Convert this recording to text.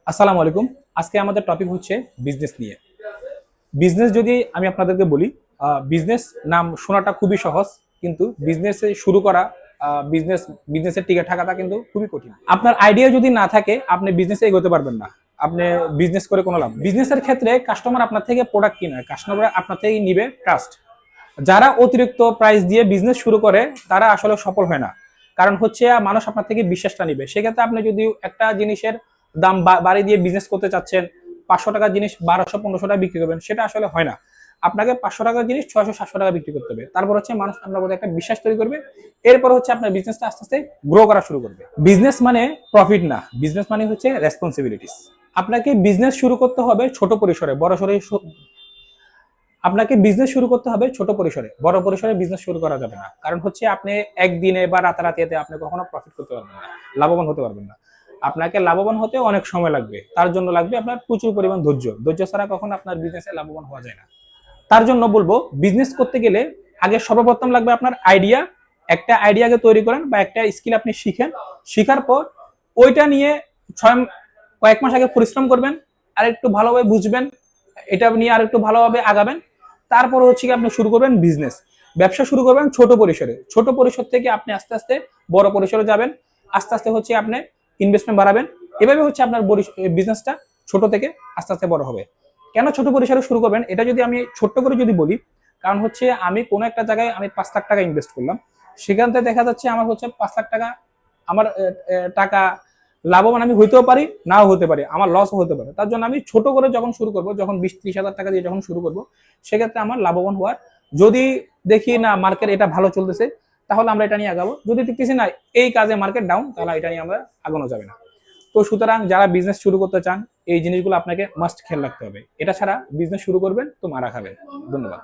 আসসালামু আলাইকুম। আজকে আমাদের টপিক হচ্ছে বিজনেস নিয়ে। বিজনেস যদি আমি আপনাদেরকে বলি, বিজনেস নাম শোনাটা খুবই সহজ, কিন্তু বিজনেসে শুরু করা, বিজনেসের টিকে থাকাটা কিন্তু খুবই কঠিন। আপনার আইডিয়া যদি না থাকে আপনি বিজনেসে এগোতে পারবেন না। আপনি বিজনেস করে কোনো লাভ নেই। বিজনেসের ক্ষেত্রে কাস্টমার আপনার থেকে প্রোডাক্ট কিনে, কাস্টমার আপনার থেকে নিবে ট্রাস্ট। যারা অতিরিক্ত প্রাইস দিয়ে বিজনেস শুরু করে তারা আসলে সফল হয় না। কারণ হচ্ছে মানুষ আপনার থেকে বিশ্বাসটা নিবে। সেক্ষেত্রে আপনি যদি একটা জিনিসের দাম বাড়ি দিয়ে বিজনেস করতে চাচ্ছেন, 500 টাকার জিনিস 1200-1500 টাকা বিক্রি করবেন, সেটা আসলে হয় না। আপনাকে 500 টাকার জিনিস 600-700 টাকা বিক্রি করতে হবে। তারপর হচ্ছে মানুষ আপনার মধ্যে একটা বিশ্বাস তৈরি করবে। এরপর হচ্ছে আপনার বিজনেসটা আস্তে আস্তে গ্রো করা শুরু করবে। বিজনেস মানে প্রফিট না, বিজনেস মানে হচ্ছে রেসপন্সিবিলিটিস। আপনাকে বিজনেস শুরু করতে হবে ছোট পরিসরে, আপনাকে বিজনেস শুরু করতে হবে ছোট পরিসরে, বড় পরিসরে বিজনেস শুরু করা যাবে না। কারণ হচ্ছে আপনি একদিনে বা রাতারাতিতে আপনি কখনো প্রফিট করতে পারবেন না, লাভবান হতে পারবেন না। আপনাকে লাভবান হতে অনেক সময় লাগবে, তার জন্য লাগবে আপনার প্রচুর পরিমাণ ধৈর্য। ধৈর্য ছাড়া কখনো আপনার বিজনেসে লাভবান হওয়া যায় না। তার জন্য বলবো, বিজনেস করতে গেলে আগে সর্বপ্রথম লাগবে আপনার আইডিয়া। একটা আইডিয়াকে তৈরি করেন বা একটা স্কিল আপনি শিখেন। শিখার পর ওইটা নিয়ে ছয় কয়েক মাস আগে পরিশ্রম করবেন, আর একটু ভালোভাবে বুঝবেন, এটা নিয়ে আর একটু ভালোভাবে আগাবেন। তারপর হচ্ছে কি আপনি শুরু করবেন বিজনেস, ব্যবসা শুরু করবেন ছোট পরিসরে। ছোট পরিসর থেকে আপনি আস্তে আস্তে বড় পরিসরে যাবেন। আস্তে আস্তে হচ্ছে আপনি ইনভেস্টমেন্ট বাড়াবেন। এভাবে হচ্ছে আপনার বিজনেসটা ছোট থেকে আস্তে আস্তে বড় হবে। কেন ছোট পরিসরে শুরু করবেন এটা যদি আমি ছোট্ট করে যদি বলি, কারণ হচ্ছে আমি কোনো একটা জায়গায় আমি 5 লাখ টাকা ইনভেস্ট করলাম, সেখান থেকে দেখা যাচ্ছে আমার হচ্ছে 5 লাখ টাকা, আমার টাকা লাভবান আমি হইতেও পারি, নাও হতে পারে, আমার লসও হতে পারে। তার জন্য আমি ছোট করে যখন শুরু করব, যখন 20-30 হাজার টাকা দিয়ে যখন শুরু করব, সেক্ষেত্রে আমার লাভবান হওয়ার, যদি দেখি না মার্কেট এটা ভালো চলতেছে, তাহলে আমরা এটা নিয়ে আগাবো। যদি দেখতেছি না এই কাজে মার্কেট ডাউন, তাহলে এটা নিয়ে আমরা আগানো যাবে না। তো সুতরাং যারা বিজনেস শুরু করতে চান, এই জিনিসগুলো আপনাকে মাস্ট খেয়াল রাখতে হবে। এটা ছাড়া বিজনেস শুরু করবেন তো মারা খাবেন। ধন্যবাদ।